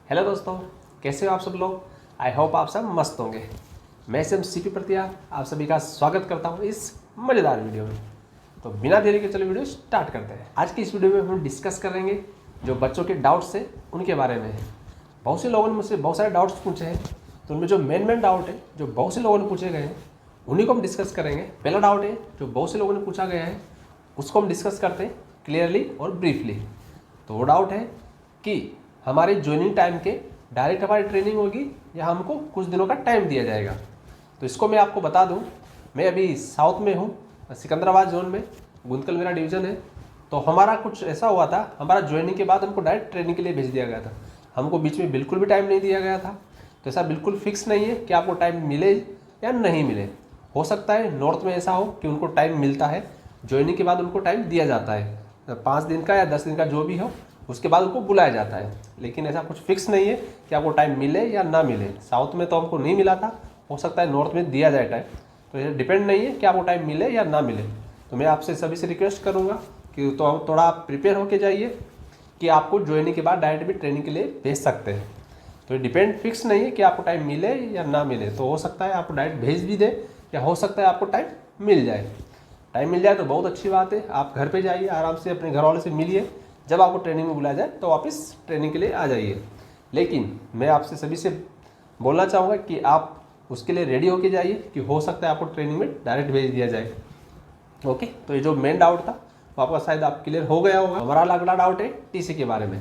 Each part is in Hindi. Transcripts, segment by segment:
हेलो दोस्तों, कैसे हो आप सब लोग। आई होप आप सब मस्त होंगे। मैं सीपी प्रतिया आप सभी का स्वागत करता हूँ इस मज़ेदार वीडियो में। तो बिना देरी के चलो वीडियो स्टार्ट करते हैं। आज की इस वीडियो में हम डिस्कस करेंगे जो बच्चों के डाउट्स हैं उनके बारे में। बहुत से लोगों ने मुझसे बहुत सारे डाउट्स पूछे हैं, तो उनमें जो मेन डाउट है जो बहुत से लोगों ने पूछे गए हैं उन्हीं को हम डिस्कस करेंगे। पहला डाउट है जो बहुत से लोगों ने पूछा गया है उसको हम डिस्कस करते हैं क्लियरली और ब्रीफली। तो वो डाउट है कि हमारे ज्वाइनिंग टाइम के डायरेक्ट हमारी ट्रेनिंग होगी या हमको कुछ दिनों का टाइम दिया जाएगा। तो इसको मैं आपको बता दूं, मैं अभी साउथ में हूँ, सिकंदराबाद जोन में, गुंतकल मेरा डिवीज़न है। तो हमारा कुछ ऐसा हुआ था, हमारा ज्वाइनिंग के बाद हमको डायरेक्ट ट्रेनिंग के लिए भेज दिया गया था। हमको बीच में बिल्कुल भी टाइम नहीं दिया गया था। तो ऐसा बिल्कुल फिक्स नहीं है कि आपको टाइम मिले या नहीं मिले। हो सकता है नॉर्थ में ऐसा हो कि उनको टाइम मिलता है, ज्वाइनिंग के बाद उनको टाइम दिया जाता है 5 दिन का या 10 दिन का जो भी हो, उसके बाद उनको बुलाया जाता है। लेकिन ऐसा कुछ फिक्स नहीं है कि आपको टाइम मिले या ना मिले। साउथ में तो हमको नहीं मिला था, हो सकता है नॉर्थ में दिया जाए टाइम। तो ये डिपेंड नहीं है कि आपको टाइम मिले या ना मिले। तो मैं आपसे सभी से रिक्वेस्ट करूँगा कि तो थोड़ा आप प्रिपेयर होके जाइए कि आपको ज्वाइनिंग के बाद डायरेक्ट भी ट्रेनिंग के लिए भेज सकते हैं। तो ये डिपेंड फिक्स नहीं है कि आपको टाइम मिले या ना मिले। तो हो सकता है आपको डायरेक्ट भेज भी दे या हो सकता है आपको टाइम मिल जाए। टाइम मिल जाए तो बहुत अच्छी बात है। आप घर पे जाइए, आराम से अपने घर वाले से मिलिए, जब आपको ट्रेनिंग में बुलाया जाए तो वापस ट्रेनिंग के लिए आ जाइए। लेकिन मैं आपसे सभी से बोलना चाहूँगा कि आप उसके लिए रेडी होके जाइए कि हो सकता है आपको ट्रेनिंग में डायरेक्ट भेज दिया जाए। ओके, तो ये जो मेन डाउट था वो आपका शायद आप क्लियर हो गया होगा। हमारा अगला डाउट है टीसी के बारे में।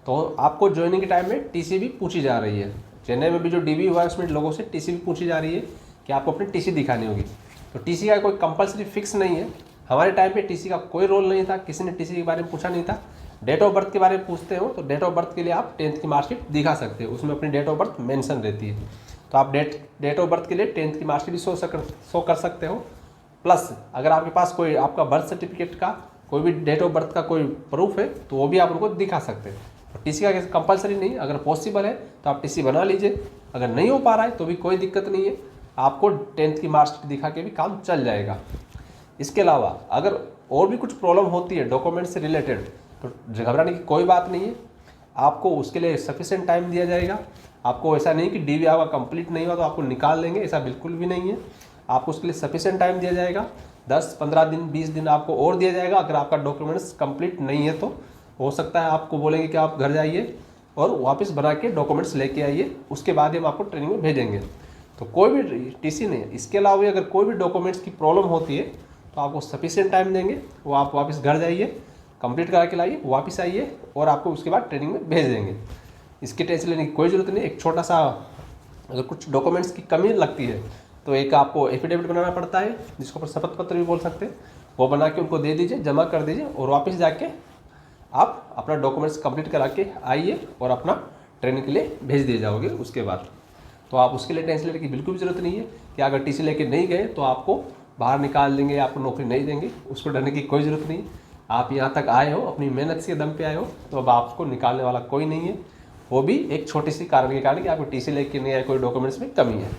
तो आपको ज्वाइनिंग के टाइम में टीसी भी पूछी जा रही है। चेन्नई में भी जो डीबी इन्वेस्टमेंट लोगों से टीसी भी पूछी जा रही है कि आपको अपनी टीसी दिखानी होगी। तो टीसी का कोई कंपलसरी फिक्स नहीं है। हमारे टाइम पे टीसी का कोई रोल नहीं था, किसी ने टीसी के बारे में पूछा नहीं था। डेट ऑफ बर्थ के बारे में पूछते हो तो डेट ऑफ बर्थ के लिए आप 10th की मार्कशीट दिखा सकते हो, उसमें अपनी डेट ऑफ बर्थ मेंशन रहती है। तो आप डेट ऑफ बर्थ के लिए 10th की मार्कशीट भी शो कर सकते हो। प्लस अगर आपके पास कोई आपका बर्थ सर्टिफिकेट का कोई भी डेट ऑफ बर्थ का कोई प्रूफ है तो वो भी आप उनको दिखा सकते हैं। तो टीसी का कंपलसरी नहीं, अगर पॉसिबल है तो आप टीसी बना लीजिए। अगर नहीं हो पा रहा है तो भी कोई दिक्कत नहीं है, आपको 10th की मार्कशीट दिखा के भी काम चल जाएगा। इसके अलावा अगर और भी कुछ प्रॉब्लम होती है डॉक्यूमेंट से रिलेटेड तो घबराने की कोई बात नहीं है। आपको उसके लिए सफिशिएंट टाइम दिया जाएगा। आपको ऐसा नहीं कि डीवी आपका कंप्लीट नहीं हुआ तो आपको निकाल लेंगे, ऐसा बिल्कुल भी नहीं है। आपको उसके लिए सफिशिएंट टाइम दिया जाएगा। 10, 15 दिन, 20 दिन आपको और दिया जाएगा। अगर आपका डॉक्यूमेंट्स कंप्लीट नहीं है तो हो सकता है आपको बोलेंगे कि आप घर जाइए और वापस बना के डॉक्यूमेंट्स लेके आइए, उसके बाद ही हम आपको ट्रेनिंग में भेजेंगे। तो कोई भी टीसी नहीं है। इसके अलावा भी अगर कोई भी डॉक्यूमेंट्स की प्रॉब्लम होती है तो आपको सफिशिएंट टाइम देंगे, वो आप वापस घर जाइए, कंप्लीट करा के लाइए, वापस आइए और आपको उसके बाद ट्रेनिंग में भेज देंगे। इसकी टेंशन लेने की कोई ज़रूरत नहीं। एक छोटा सा अगर कुछ डॉक्यूमेंट्स की कमी लगती है तो एक आपको एफिडेविट बनाना पड़ता है, जिसको पर शपथ पत्र भी बोल सकते हैं। वो बना के उनको दे दीजिए, जमा कर दीजिए और वापस जाके आप अपना डॉक्यूमेंट्स कंप्लीट करा के आइए और अपना ट्रेनिंग के लिए भेज दिए जाओगे उसके बाद। तो आप उसके लिए टेंशन लेने की बिल्कुल भी ज़रूरत नहीं है कि अगर टीसी लेके नहीं गए तो आपको बाहर निकाल देंगे, आपको नौकरी नहीं देंगे। उसको डरने की कोई ज़रूरत नहीं। आप यहाँ तक आए हो, अपनी मेहनत के दम पे आए हो, तो अब आपको निकालने वाला कोई नहीं है। वो भी एक छोटी सी कारण के कारण कि आपको टीसी लेके नहीं आए, कोई डॉक्यूमेंट्स में कमी है,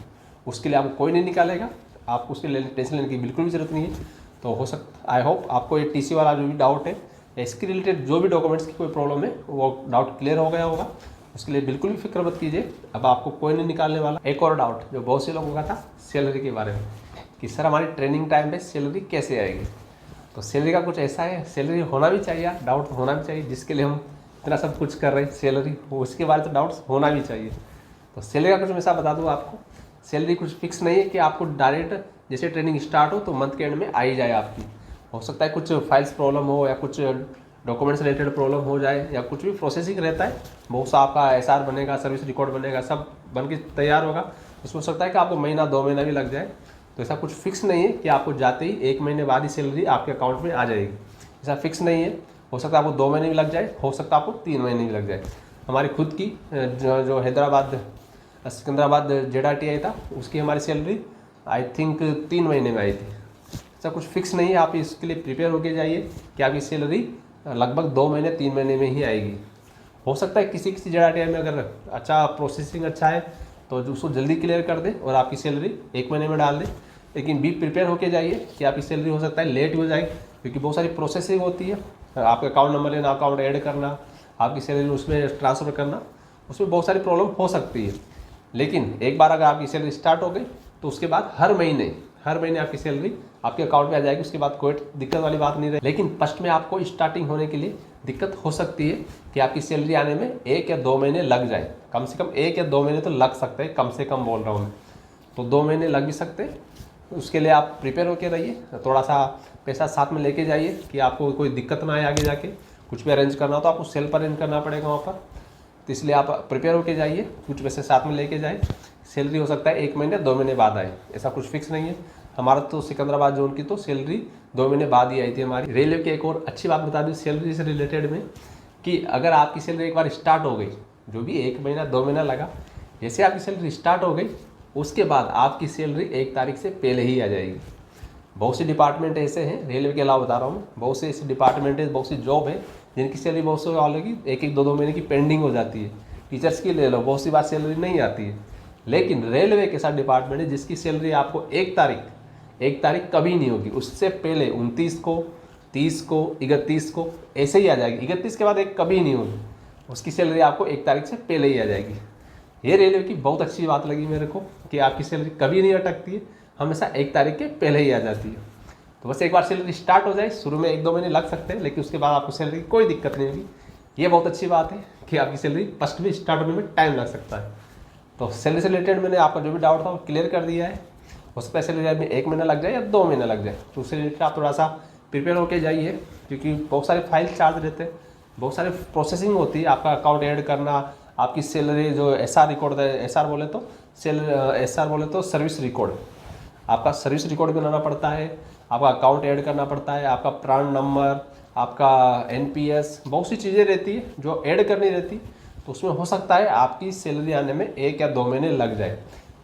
उसके लिए आपको कोई नहीं निकालेगा। आप उसके लिए टेंशन लेने की बिल्कुल भी ज़रूरत नहीं है। तो हो सकता आई होप आपको ये टीसी वाला जो भी डाउट है या इसके रिलेटेड जो भी डॉक्यूमेंट्स की कोई प्रॉब्लम है वो डाउट क्लियर हो गया होगा। उसके लिए बिल्कुल भी फिक्र मत कीजिए, अब आपको कोई नहीं निकालने वाला। एक और डाउट जो बहुत से लोगों का था सैलरी के बारे में कि सर हमारी ट्रेनिंग टाइम पे सैलरी कैसे आएगी। तो सैलरी का कुछ ऐसा है, सैलरी होना भी चाहिए, डाउट होना भी चाहिए, जिसके लिए हम इतना सब कुछ कर रहे हैं सैलरी, उसके बारे में तो डाउट्स होना भी चाहिए। तो सैलरी का कुछ मैं ऐसा बता दूँ आपको, सैलरी कुछ फिक्स नहीं है कि आपको डायरेक्ट जैसे ट्रेनिंग स्टार्ट हो तो मंथ के एंड में आ ही जाए आपकी। हो सकता है कुछ फाइल्स प्रॉब्लम हो या कुछ डॉक्यूमेंट्स रिलेटेड प्रॉब्लम हो जाए या कुछ भी प्रोसेसिंग रहता है, बहुत सा आपका एसआर बनेगा, सर्विस रिकॉर्ड बनेगा, सब बन के तैयार होगा। उसमें हो सकता है कि आपको महीना 2 महीना भी लग जाए। तो ऐसा कुछ फिक्स नहीं है कि आपको जाते ही 1 महीने बाद ही सैलरी आपके अकाउंट में आ जाएगी, ऐसा फिक्स नहीं है। हो सकता है आपको 2 महीने भी लग जाए, हो सकता है आपको 3 महीने भी लग जाए। हमारी खुद की जो हैदराबाद सिकंदराबाद JRTI था उसकी हमारी सैलरी आई थिंक 3 महीने में आई थी। ऐसा कुछ फिक्स नहीं है। आप इसके लिए प्रिपेयर होके जाइए कि आपकी सैलरी लगभग 2 महीने 3 महीने में ही आएगी। हो सकता है किसी JRTI में अगर अच्छा प्रोसेसिंग अच्छा है तो उसको जल्दी क्लियर कर दे और आपकी सैलरी 1 महीने में डाल दे। लेकिन बी प्रिपेयर होके जाइए कि आपकी सैलरी हो सकता है लेट हो जाए, क्योंकि बहुत सारी प्रोसेसिंग होती है। आपका अकाउंट नंबर लेना, अकाउंट ऐड करना, आपकी सैलरी उसमें ट्रांसफ़र करना, उसमें बहुत सारी प्रॉब्लम हो सकती है। लेकिन एक बार अगर आपकी सैलरी स्टार्ट हो गई तो उसके बाद हर महीने आपकी सैलरी आपके अकाउंट में आ जाएगी। उसके बाद कोई दिक्कत वाली बात नहीं रही। लेकिन फर्स्ट में आपको स्टार्टिंग होने के लिए दिक्कत हो सकती है कि आपकी सैलरी आने में 1 या 2 महीने लग जाए। कम से कम 1 या 2 महीने तो लग सकते हैं, कम से कम बोल रहा हूँ मैं, तो 2 महीने लग भी सकते हैं। उसके लिए आप प्रिपेयर होकर रहिए, थोड़ा सा पैसा साथ में लेके जाइए कि आपको कोई दिक्कत ना आए आगे जाके। कुछ भी अरेंज करना हो तो आपको सेल्फ अरेंज करना पड़ेगा वहाँ पर, तो इसलिए आप प्रिपेयर होके जाइए, कुछ पैसे साथ में लेके जाए। सैलरी हो सकता है 1 महीने 2 महीने बाद आए, ऐसा कुछ फिक्स नहीं है। हमारा तो सिकंदराबाद जोन की तो सैलरी 2 महीने बाद ही आई थी हमारी। रेलवे की एक और अच्छी बात बता दूँ सैलरी से रिलेटेड में, कि अगर आपकी सैलरी एक बार स्टार्ट हो गई, जो भी 1 महीना 2 महीना लगा, जैसे आपकी सैलरी स्टार्ट हो गई उसके बाद आपकी सैलरी 1 तारीख से पहले ही आ जाएगी। बहुत से डिपार्टमेंट ऐसे हैं, रेलवे के अलावा बता रहा हूँ, बहुत से ऐसे डिपार्टमेंट है, बहुत सी जॉब है जिनकी सैलरी बहुत से वालों की 1-1 2-2 महीने की पेंडिंग हो जाती है। टीचर्स की ले लो, बहुत सी बार सैलरी नहीं आती है। लेकिन रेलवे के साथ डिपार्टमेंट है जिसकी सैलरी आपको 1 तारीख कभी नहीं होगी, उससे पहले 29 को, 30 को, 31 को ऐसे ही आ जाएगी। 31 के बाद एक कभी नहीं होगी, उसकी सैलरी आपको 1 तारीख से पहले ही आ जाएगी। ये रेलवे की बहुत अच्छी बात लगी मेरे को कि आपकी सैलरी कभी नहीं अटकती है, हमेशा 1 तारीख के पहले ही आ जाती है। तो बस एक बार सैलरी स्टार्ट हो जाए, शुरू में 1-2 महीने लग सकते हैं, लेकिन उसके बाद आपको सैलरी की कोई दिक्कत नहीं होगी। ये बहुत अच्छी बात है कि आपकी सैलरी फर्स्ट में स्टार्ट होने में टाइम लग सकता है। तो सैलरी से रिलेटेड मैंने आपका जो भी डाउट था वो क्लियर कर दिया है। उस पर सैलरी में 1 महीना लग जाए या 2 महीना लग जाए, तो उससे रिलेटेड आप थोड़ा सा प्रिपेयर होकर जाइए, क्योंकि बहुत सारे फाइल चार्ज रहते हैं, बहुत सारे प्रोसेसिंग होती है। आपका अकाउंट ऐड करना, आपकी सैलरी जो SR रिकॉर्ड है, SR बोले तो सर्विस रिकॉर्ड, आपका सर्विस रिकॉर्ड बनाना पड़ता है, आपका अकाउंट ऐड करना पड़ता है, आपका प्राण नंबर, आपका NPS, बहुत सी चीज़ें रहती है जो ऐड करनी रहती। तो उसमें हो सकता है आपकी सैलरी आने में 1 या 2 महीने लग जाए।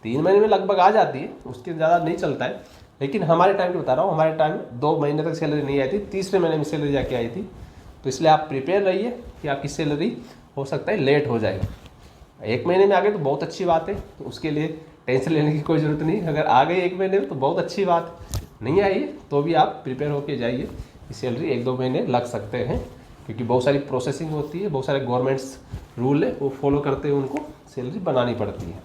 3 महीने में लगभग आ जाती है, उसके ज़्यादा नहीं चलता है। लेकिन हमारे टाइम की बता रहा हूँ, हमारे टाइम 2 महीने तक सैलरी नहीं आई थी, तीसरे महीने में सैलरी जाके आई थी। तो इसलिए आप प्रिपेयर रहिए कि आपकी सैलरी हो सकता है लेट हो जाए। 1 महीने में आ गई तो बहुत अच्छी बात है, तो उसके लिए टेंशन लेने की कोई ज़रूरत नहीं। अगर आ गई 1 महीने में तो बहुत अच्छी बात, नहीं आई तो भी आप प्रिपेयर होके जाइए कि सैलरी 1-2 महीने लग सकते हैं, क्योंकि बहुत सारी प्रोसेसिंग होती है, बहुत सारे गवर्नमेंट्स रूल है वो फॉलो करते हुए उनको सैलरी बनानी पड़ती है।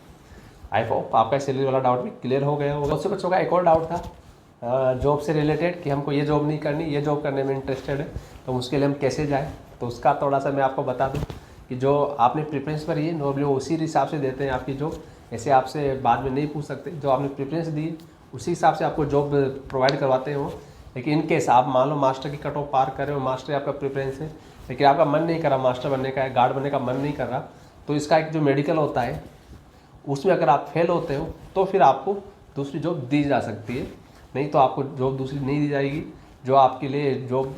आई होप आपका सैलरी वाला डाउट भी क्लियर हो गया होगा। बहुत से बच्चों का एक और डाउट था जॉब से रिलेटेड कि हमको ये जॉब नहीं करनी, ये जॉब करने में इंटरेस्टेड है, तो उसके लिए हम कैसे जाएँ। तो उसका थोड़ा सा मैं आपको बता दूँ कि जो आपने प्रेफरेंस पर ये नॉर्मली उसी हिसाब से देते हैं आपकी जॉब, ऐसे आपसे बाद में नहीं पूछ सकते। जो आपने प्रेफरेंस दी उसी हिसाब से आपको जॉब प्रोवाइड करवाते हो। लेकिन इन केस आप मान लो मास्टर की कट ऑफ पार कर रहे हो, मास्टर आपका प्रेफरेंस है, लेकिन आपका मन नहीं कर रहा मास्टर बनने का, गार्ड बनने का मन नहीं कर रहा, तो इसका एक जो मेडिकल होता है उसमें अगर आप फेल होते हो तो फिर आपको दूसरी जॉब दी जा सकती है, नहीं तो आपको जॉब दूसरी नहीं दी जाएगी। जो आपके लिए जॉब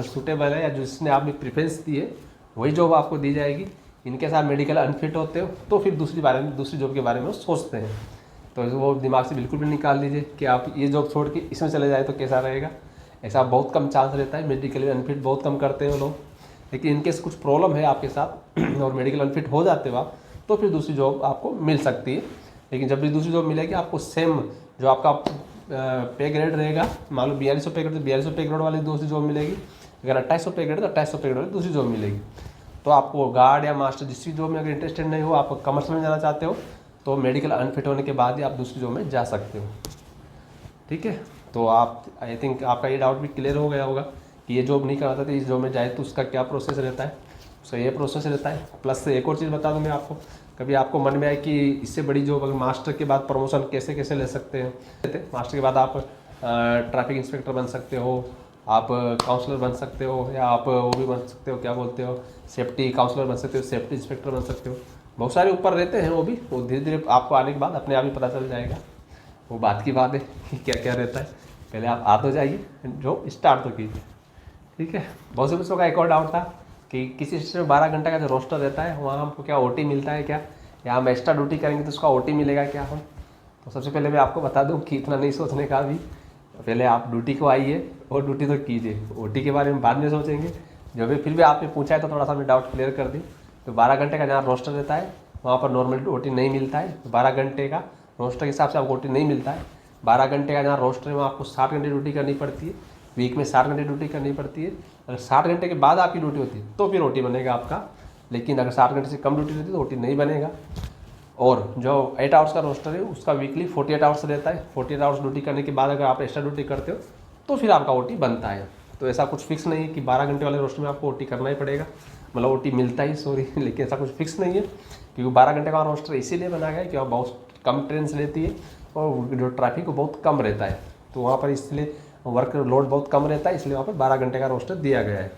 सूटेबल है या जिसने आपने प्रेफरेंस दी है वही जॉब आपको दी जाएगी। इनके साथ मेडिकल अनफिट होते हो तो फिर दूसरी जॉब के बारे में सोचते हैं, तो वो दिमाग से बिल्कुल भी निकाल लीजिए कि आप ये जॉब छोड़ के इसमें चले जाए तो कैसा रहेगा। ऐसा बहुत कम चांस रहता है, मेडिकल अनफिट बहुत कम करते हैं वो लोग। लेकिन इनकेस कुछ प्रॉब्लम है आपके साथ और मेडिकल अनफिट हो जाते हो आप, तो फिर दूसरी जॉब आपको मिल सकती है। लेकिन जब भी दूसरी जॉब मिलेगी आपको सेम जो आपका पे ग्रेड रहेगा, मान लो 4200 पे ग्रेड तो 4200 पे ग्रेड वाली दूसरी जॉब मिलेगी। अगर 2800 पे ग्रेड तो 2800 पे ग्रेड वाली दूसरी जॉब मिलेगी। तो आपको गार्ड या मास्टर जिस भी जॉब में अगर इंटरेस्टेड नहीं हो, आप कॉमर्स में जाना चाहते हो, तो मेडिकल अनफिट होने के बाद ही आप दूसरी जॉब में जा सकते हो। ठीक है, तो आप आई थिंक आपका ये डाउट भी क्लियर हो गया होगा कि ये जॉब नहीं कराता था, इस जॉब में जाए तो उसका क्या प्रोसेस रहता है। उसका ये प्रोसेस रहता है। प्लस एक और चीज़ बता दूँ मैं आपको, कभी आपको मन में आए कि इससे बड़ी जॉब अगर मास्टर के बाद प्रमोशन कैसे कैसे ले सकते हैं। मास्टर के बाद आप ट्रैफिक इंस्पेक्टर बन सकते हो, आप काउंसलर बन सकते हो, या आप वो भी बन सकते हो, क्या बोलते हो, सेफ्टी काउंसलर बन सकते हो, सेफ्टी इंस्पेक्टर बन सकते हो। बहुत सारे ऊपर रहते हैं वो भी, वो धीरे धीरे आपको आने के बाद अपने आप ही पता चल जाएगा। वो बात की बात है कि क्या क्या रहता है, पहले आप आ तो जाइए, जो स्टार्ट तो कीजिए। ठीक है, बहुत से बच्चों का एक और डाउट था कि किसी सिस्टम में 12 घंटे का जो रोस्टर रहता है वहाँ हमको क्या OT मिलता है क्या, या हम एक्स्ट्रा ड्यूटी करेंगे तो उसका OT मिलेगा क्या हम। तो सबसे पहले मैं आपको बता दूँ कि इतना नहीं सोचने का भी, पहले आप ड्यूटी को आइए और ड्यूटी तो कीजिए, OT के बारे में बाद में सोचेंगे। जो भी फिर भी आपने पूछा है तो थोड़ा सा मैं डाउट क्लियर कर दी। तो 12 घंटे का जहाँ रोस्टर रहता है वहाँ पर नॉर्मल OT नहीं मिलता है। 12 घंटे का रोस्टर के हिसाब से आपको OT नहीं मिलता है। 12 घंटे का जहाँ रोस्टर है वहाँ आपको 60 घंटे ड्यूटी करनी पड़ती है, वीक में 60 घंटे ड्यूटी करनी पड़ती है। अगर 60 घंटे के बाद आपकी ड्यूटी होती है तो फिर OT बनेगा आपका लेकिन अगर 60 घंटे से कम ड्यूटी रहती है तो ओटी नहीं बनेगा। और जो 8 आवर्स का रोस्टर है उसका वीकली 48 आवर्स रहता है। 48 आवर्स ड्यूटी करने के बाद अगर आप एक्स्ट्रा ड्यूटी करते हो तो फिर आपका ओटी बनता है। तो ऐसा कुछ फिक्स नहीं है कि 12 घंटे वाले रोस्टर में आपको ओटी करना ही पड़ेगा, मतलब ओटी मिलता ही, सॉरी लेकिन ऐसा कुछ फिक्स नहीं है, क्योंकि 12 घंटे का रोस्टर इसीलिए बना गया है कि वहाँ बहुत कम ट्रेन लेती है और जो ट्रैफिक वो बहुत कम रहता है, तो वहाँ पर इसलिए वर्क लोड बहुत कम रहता है, इसलिए वहाँ पर 12 घंटे का रोस्टर दिया गया है।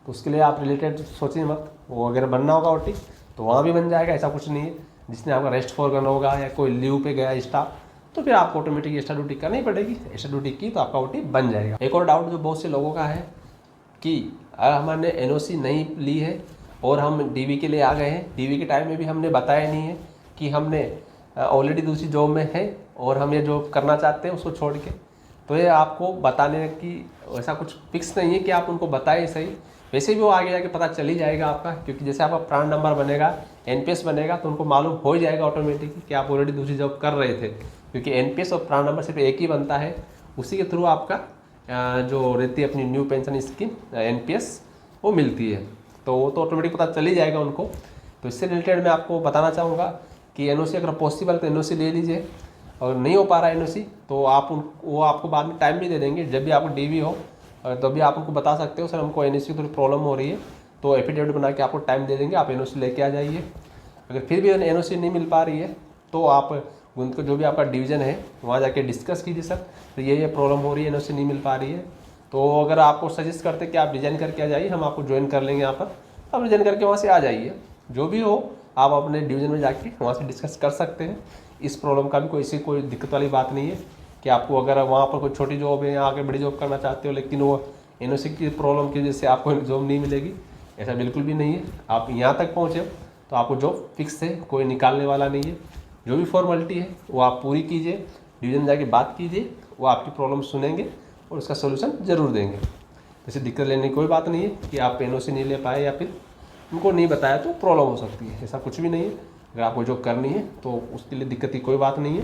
तो उसके लिए आप रिलेटेड सोचिए मत, वो अगर बनना होगा ओटी तो वहाँ भी बन जाएगा, ऐसा कुछ नहीं है। जिसने आपका रेस्ट फॉर करना होगा या कोई लीव पे गया स्टाफ तो फिर आपको ऑटोमेटिक एक्स्ट्रा ड्यूटी करनी पड़ेगी, एक्स्ट्रा ड्यूटी की तो आपका ओटी बन जाएगा। एक और डाउट जो बहुत से लोगों का है कि अगर हमने एनओसी नहीं ली है और हम डीवी के लिए आ गए हैं, डीवी के टाइम में भी हमने बताया नहीं है कि हमने ऑलरेडी दूसरी जॉब में है और हम ये जॉब करना चाहते हैं उसको छोड़ के, तो ये आपको बताने की ऐसा कुछ फिक्स नहीं है कि आप उनको बताएं सही, वैसे भी वो आगे जाके पता चल ही जाएगा आपका, क्योंकि जैसे आपका प्राण नंबर बनेगा, एनपीएस बनेगा, तो उनको मालूम हो ही जाएगा ऑटोमेटिकली कि आप ऑलरेडी दूसरी जॉब कर रहे थे, क्योंकि एनपीएस और प्राण नंबर सिर्फ एक ही बनता है, उसी के थ्रू आपका जो रहती है अपनी न्यू पेंशन स्कीम एनपीएस वो मिलती है, तो वो तो ऑटोमेटिक पता चल ही जाएगा उनको। तो इससे रिलेटेड मैं आपको बताना चाहूँगा कि एनओसी अगर पॉसिबल तो एनओसी ले लीजिए, और नहीं हो पा रहा है एनओसी तो आप वो आपको बाद में टाइम भी दे देंगे, जब भी आपको डीवी हो तो भी आप उनको बता सकते हो सर हमको एनओसी की थोड़ी प्रॉब्लम हो रही है, तो एफिडेविट बना के आपको टाइम दे देंगे, आप एनओसी लेके आ जाइए। अगर फिर भी एनओसी नहीं मिल पा रही है तो आप उनको जो भी आपका डिवीज़न है वहाँ जाके डिस्कस कीजिए, सर तो ये प्रॉब्लम हो रही है, एनओसी नहीं मिल पा रही है, तो अगर आपको सजेस्ट करते कि आप रिजाइन करके आ जाइए, हम आपको ज्वाइन कर लेंगे यहाँ पर, आप रिजाइन करके वहाँ से आ जाइए, जो भी हो आप अपने डिवीज़न में जाके वहाँ से डिस्कस कर सकते हैं। इस प्रॉब्लम का भी कोई दिक्कत वाली बात नहीं है कि आपको अगर वहाँ पर कोई छोटी जॉब है या आगे बड़ी जॉब करना चाहते हो लेकिन वो एनओसी की प्रॉब्लम की वजह से आपको जॉब नहीं मिलेगी, ऐसा बिल्कुल भी नहीं है। आप यहाँ तक पहुँचे तो आपको जॉब फिक्स है, कोई निकालने वाला नहीं है। जो भी फॉर्मेलिटी है वो आप पूरी कीजिए, डिवीज़न जाके बात कीजिए, वो आपकी प्रॉब्लम सुनेंगे और उसका सोल्यूशन ज़रूर देंगे। जैसे दिक्कत लेने की कोई बात नहीं है कि आप एनओसी नहीं ले पाए या फिर उनको नहीं बताया तो प्रॉब्लम हो सकती है, ऐसा कुछ भी नहीं है। अगर आपको जॉब करनी है तो उसके लिए दिक्कत की कोई बात नहीं है,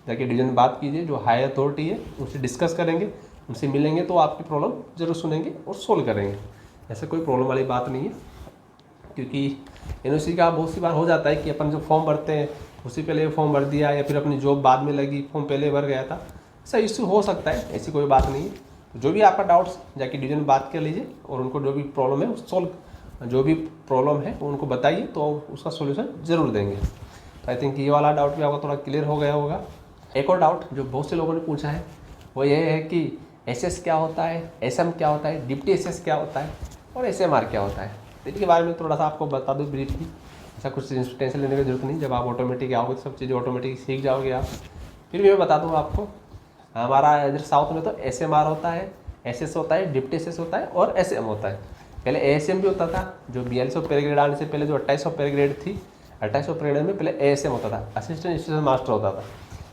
जाके डिवीज़न में बात कीजिए, जो हाई अथॉरिटी है उनसे डिस्कस करेंगे, उनसे मिलेंगे तो आपकी प्रॉब्लम ज़रूर सुनेंगे और सोल्व करेंगे, ऐसे कोई प्रॉब्लम वाली बात नहीं है। क्योंकि एनओसी का बहुत सी बार हो जाता है कि अपन जो फॉर्म भरते हैं उसी पहले फॉर्म भर दिया या फिर अपनी जॉब बाद में लगी, फॉर्म पहले भर गया था, ऐसा इश्यू हो सकता है, ऐसी कोई बात नहीं है। जो भी आपका डाउट्स जाके डिवीज़न में बात कर लीजिए और उनको जो भी प्रॉब्लम है जो भी प्रॉब्लम है वो उनको बताइए तो उसका सोल्यूशन ज़रूर देंगे। तो आई थिंक ये वाला डाउट भी आपका थोड़ा क्लियर हो गया होगा। एक और डाउट जो बहुत से लोगों ने पूछा है वो ये है कि एसएस क्या होता है, एसएम क्या होता है, डिप्टी एसएस क्या होता है और एसएमआर क्या होता है। तो इनके बारे में थोड़ा सा आपको बता दूँ ब्रीफली, ऐसा कुछ टेंशन लेने की जरूरत नहीं, जब आप ऑटोमेटिक आओगे तो सब चीज़ें ऑटोमेटिक सीख जाओगे आप। फिर भी मैं बता दूँ आपको, हमारा इधर साउथ में तो एसएमआर होता है, एसएस होता है, डिप्टी एसएस होता है और एसएम होता है। पहले एएसएम भी होता था, जो 4200 पे ग्रेड आने से पहले जो 2800 पे ग्रेड थी, 2800 पे ग्रेड में पहले एएसएम होता था, असिस्टेंट स्टेशन मास्टर होता था।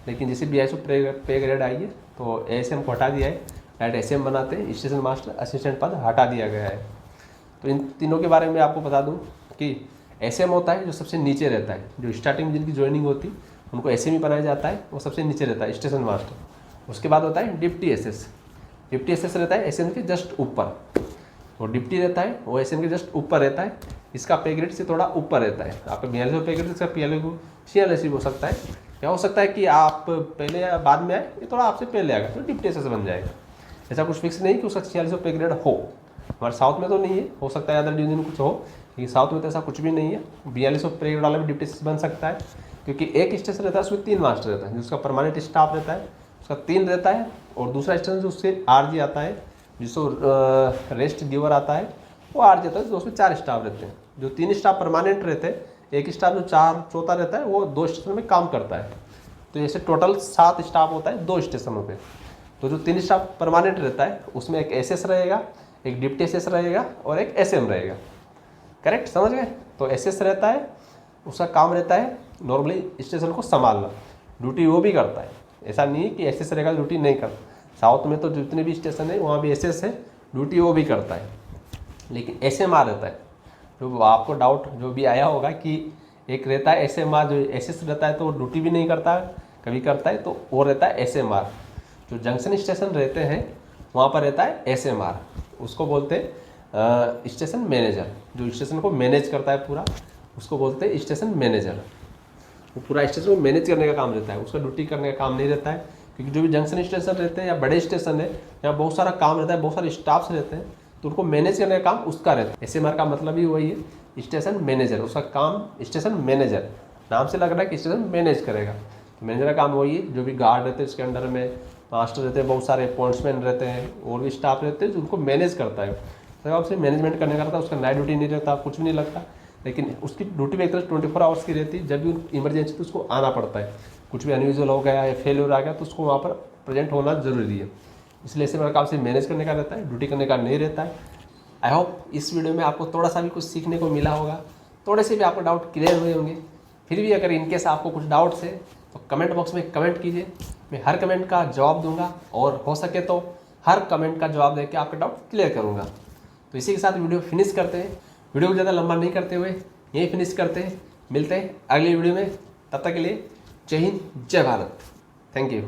लेकिन जैसे 4200 पे ग्रेड आई है तो एएसएम को हटा दिया है, डायरेक्ट एसएम बनाते हैं, स्टेशन मास्टर असिस्टेंट पद हटा दिया गया है। तो इन तीनों के बारे में आपको बता दूँ कि एसएम होता है जो सबसे नीचे रहता है, जो स्टार्टिंग में जिनकी ज्वाइनिंग होती उनको एसएम ही बनाया जाता है, वो सबसे नीचे रहता है स्टेशन मास्टर। उसके बाद होता है डिप्टी एसएस, डिप्टी एसएस रहता है एसएम के जस्ट ऊपर, और डिप्टी रहता है वो एसएम के जस्ट ऊपर रहता है, इसका पे ग्रेड से थोड़ा ऊपर रहता है। आपका 4200 पे ग्रेड इसका पीएलए को 46 हो सकता है, क्या हो सकता है कि आप पहले या बाद में आए, ये थोड़ा आपसे पहले आएगा तो डिप्टी एसएस बन जाएगा। ऐसा कुछ फिक्स नहीं कि उसका 4600 पे ग्रेड हो, हमारे साउथ में तो नहीं है, हो सकता है अदर डिवीजन में कुछ हो, लेकिन साउथ में तो ऐसा कुछ भी नहीं है। 4200 पे ग्रेड वाला भी डिप्टी एसएस बन सकता है, क्योंकि एक स्टेशन रहता है उसमें 3 मास्टर रहता है, जिसका परमानेंट स्टाफ रहता है उसका 3 रहता है, और दूसरा स्टेशन जो उससे आरजी आता है जिसको रेस्ट गिवर आता है वो आरजी आता है, तो उसमें 4 स्टाफ रहते हैं। जो 3 स्टाफ परमानेंट रहते हैं, एक स्टाफ जो चौथा रहता है वो 2 स्टेशन में काम करता है, तो ऐसे टोटल 7 स्टाफ होता है 2 स्टेशनों पे। तो जो 3 स्टाफ परमानेंट रहता है उसमें एक एसएस रहेगा, एक डिप्टी एसएस रहेगा और एक एसएम रहेगा, करेक्ट समझ गए। तो एसएस रहता है, उसका काम रहता है नॉर्मली स्टेशन को संभालना, ड्यूटी वो भी करता है, ऐसा नहीं है कि एसएस रहेगा ड्यूटी नहीं करता। साउथ में तो जितने भी स्टेशन है वहाँ भी एसएस है, ड्यूटी वो भी करता है। लेकिन एसएमआर रहता है, जो आपको डाउट जो भी आया होगा कि एक रहता है एसएमआर, जो एसएस रहता है तो वो ड्यूटी भी नहीं करता, कभी करता है, तो वो रहता है एसएमआर। जो जंक्शन स्टेशन रहते हैं वहाँ पर रहता है एसएमआर, उसको बोलते हैं स्टेशन मैनेजर, जो स्टेशन को मैनेज करता है पूरा, उसको बोलते हैं स्टेशन मैनेजर। वो पूरा स्टेशन को मैनेज करने का काम रहता है, उसका ड्यूटी करने का काम नहीं रहता है। क्योंकि जो भी जंक्शन स्टेशन रहते हैं या बड़े स्टेशन है, यहाँ बहुत सारा काम रहता है, बहुत सारे स्टाफ्स रहते हैं, तो उनको मैनेज करने का काम उसका रहता है। SMR का मतलब ही वही है, स्टेशन मैनेजर। उसका काम स्टेशन मैनेजर, नाम से लग रहा है कि स्टेशन मैनेज करेगा। तो मैनेजर का काम वही है। जो भी गार्ड रहते हैं इसके अंडर में, मास्टर रहते हैं, बहुत सारे पॉइंट्समैन रहते हैं और भी स्टाफ रहते हैं जो उनको मैनेज करता है। तो आपसे मैनेजमेंट करने का रहता है। उसका नाइट ड्यूटी नहीं रहता, कुछ भी नहीं लगता, लेकिन उसकी ड्यूटी भी एक तरह 24 आवर्स की रहती है। जब भी इमरजेंसी तो उसको आना पड़ता है, कुछ भी अनयूजुअल हो गया या फेलियर आ गया तो उसको वहाँ पर प्रेजेंट होना जरूरी है। इसलिए ऐसे मेरा काम से मैनेज करने का रहता है, ड्यूटी करने का नहीं रहता है। आई होप इस वीडियो में आपको थोड़ा सा भी कुछ सीखने को मिला होगा, थोड़े से भी आपको डाउट क्लियर हुए होंगे। फिर भी अगर इनकेस आपको कुछ डाउट्स है तो कमेंट बॉक्स में कमेंट कीजिए, मैं हर कमेंट का जवाब दूंगा और हो सके तो हर कमेंट का जवाब देकर आपका डाउट क्लियर करूंगा। तो इसी के साथ वीडियो फिनिश करते हैं। वीडियो को ज़्यादा लंबा नहीं करते हुए यही फिनिश करते हैं। मिलते हैं अगली वीडियो में, तब तक के लिए जय हिंद, जय भारत। Thank you.